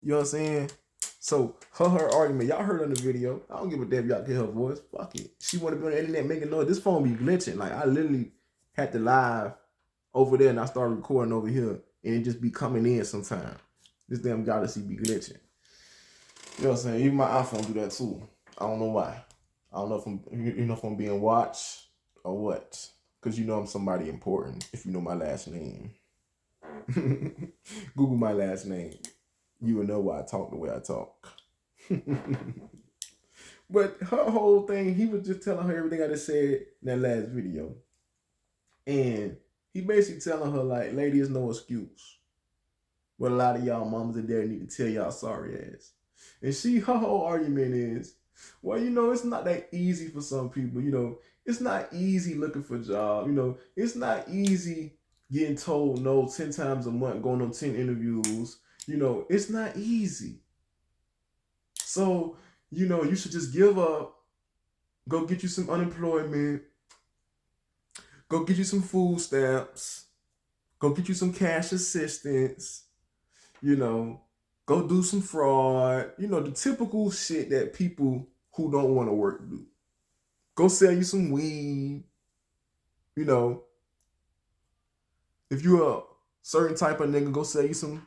You know what I'm saying? So her argument, y'all heard on the video. I don't give a damn if y'all can hear her voice. Fuck it. She want to be on the internet making noise. This phone be glitching. Like I literally had to live over there and I started recording over here and it just be coming in sometime. This damn Galaxy be glitching. You know what I'm saying? Even my iPhone do that too. I don't know why. I don't know if I'm being watched or what. Cause you know I'm somebody important if you know my last name. Google my last name. You will know why I talk the way I talk. But her whole thing, he was just telling her everything I just said in that last video. And he basically telling her, like, lady, is no excuse. But a lot of y'all mamas and daddy need to tell y'all sorry ass. And her whole argument is, well, it's not that easy for some people. It's not easy looking for a job. It's not easy getting told no 10 times a month, going on 10 interviews. It's not easy. So, you should just give up, go get you some unemployment, go get you some food stamps, go get you some cash assistance, go do some fraud, the typical shit that people who don't want to work do. Go sell you some weed, if you're a certain type of nigga, go sell you some,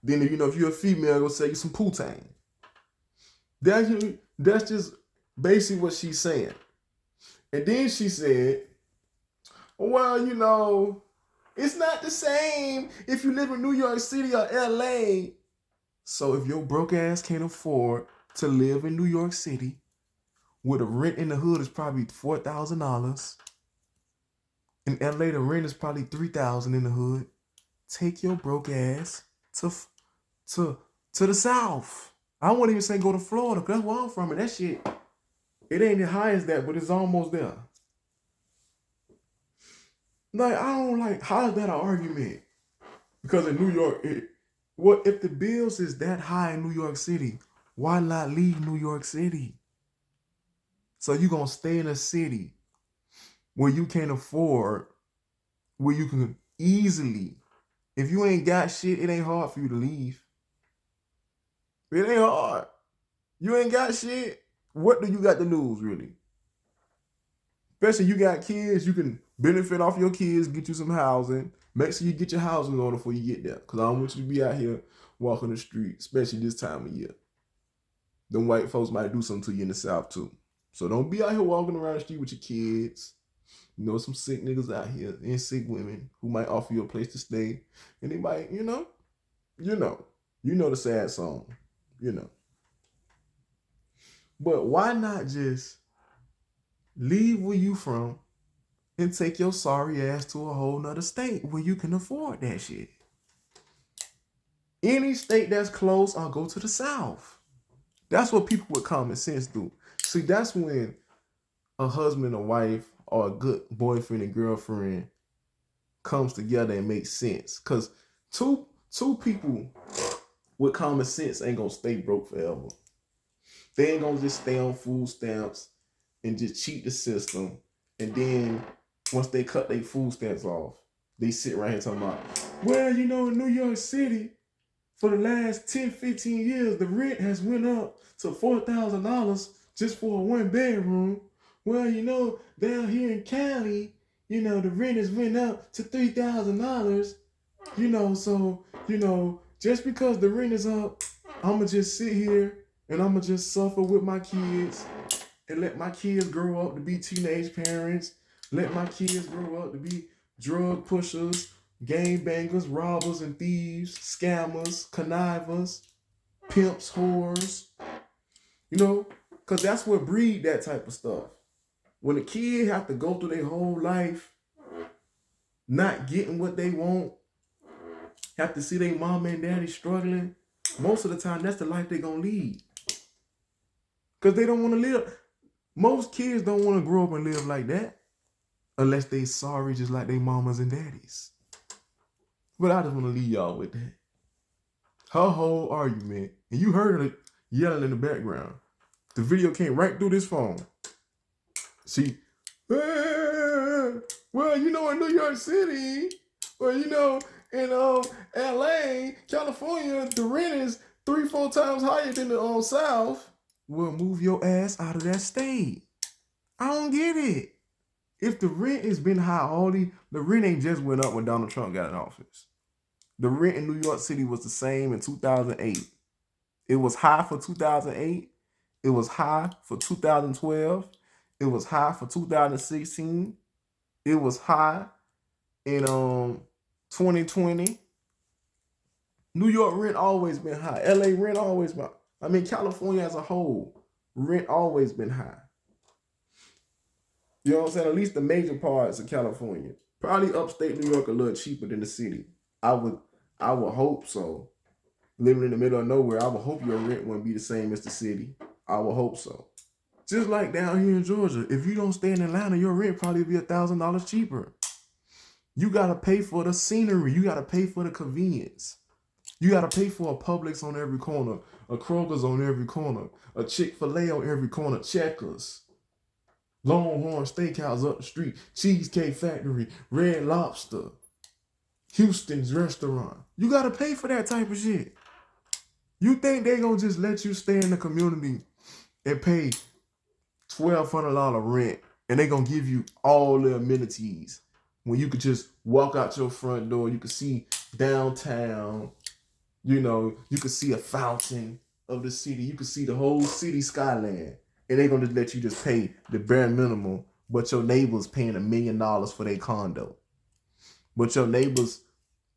then if you're a female, go sell you some poutine. That's just basically what she's saying. And then she said, well, it's not the same if you live in New York City or LA. So if your broke ass can't afford to live in New York City, where the rent in the hood is probably $4,000, in LA the rent is probably $3,000 in the hood, take your broke ass to the South. I won't even say go to Florida, because that's where I'm from, and that shit, it ain't as high as that, but it's almost there. Like, I don't like, how is that an argument? Because in New York, if the bills is that high in New York City, why not leave New York City? So you gonna stay in a city where you can't afford, where you can easily, if you ain't got shit, it ain't hard for you to leave. It ain't hard. You ain't got shit. What do you got to lose, really? Especially you got kids, you can benefit off your kids, get you some housing. Make sure you get your housing in order before you get there. Because I don't want you to be out here walking the street, especially this time of year. Them white folks might do something to you in the South too. So don't be out here walking around the street with your kids. Some sick niggas out here and sick women who might offer you a place to stay. And they might, you know the sad song, But why not just leave where you from and take your sorry ass to a whole nother state where you can afford that shit? Any state that's close, I'll go to the South. That's what people with common sense do. See, that's when a husband or wife or a good boyfriend and girlfriend comes together and makes sense. Because two people with common sense ain't gonna stay broke forever. They ain't gonna just stay on food stamps and just cheat the system. And then once they cut their food stamps off, they sit right here talking about, well, in New York City, for the last 10, 15 years, the rent has went up to $4,000 just for a one bedroom. Well, down here in Cali, the rent has went up to $3,000. So, just because the rent is up, I'ma just sit here and I'ma just suffer with my kids and let my kids grow up to be teenage parents. Let my kids grow up to be drug pushers, gang bangers, robbers and thieves, scammers, connivers, pimps, whores. Because that's what breed that type of stuff. When a kid have to go through their whole life not getting what they want, have to see their mama and daddy struggling, most of the time that's the life they're going to lead. Because they don't want to live. Most kids don't want to grow up and live like that unless they sorry just like their mamas and daddies. But I just want to leave y'all with that. Her whole argument, and you heard her yelling in the background. The video came right through this phone. See, well, in New York City, well, In LA, California, the rent is 3-4 times higher than the South. Well, move your ass out of that state. I don't get it. If the rent has been high, the rent ain't just went up when Donald Trump got in office. The rent in New York City was the same in 2008. It was high for 2008. It was high for 2012. It was high for 2016. It was high in 2020. New York rent always been high. LA rent always been. I mean, California as a whole, rent always been high. You know what I'm saying? At least the major parts of California. Probably upstate New York a little cheaper than the city. I would hope so. Living in the middle of nowhere, I would hope your rent wouldn't be the same as the city. I would hope so. Just like down here in Georgia, if you don't stay in Atlanta, your rent probably be $1,000 cheaper. You gotta pay for the scenery. You gotta pay for the convenience. You gotta pay for a Publix on every corner, a Kroger's on every corner, a Chick-fil-A on every corner, Checkers, Longhorn Steakhouse up the street, Cheesecake Factory, Red Lobster, Houston's Restaurant. You gotta pay for that type of shit. You think they gonna just let you stay in the community and pay $1,200 rent and they gonna give you all the amenities when you could just walk out your front door, you could see downtown, you know, you could see a fountain of the city, you could see the whole city skyline, and they gonna just let you just pay the bare minimum, but your neighbor's paying $1 million for their condo. But your neighbor's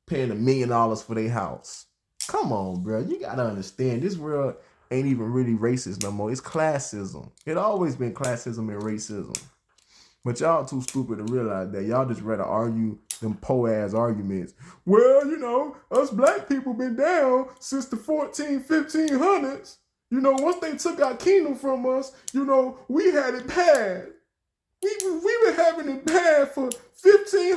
paying $1 million for their house. Come on, bro. You gotta understand, this world ain't even really racist no more. It's classism. It always been classism and racism. But y'all too stupid to realize that. Y'all just rather argue them po-ass arguments. Well, you know, us black people been down since the 1500s. You know, once they took our kingdom from us, you know, we had it bad. We been having it bad for 1500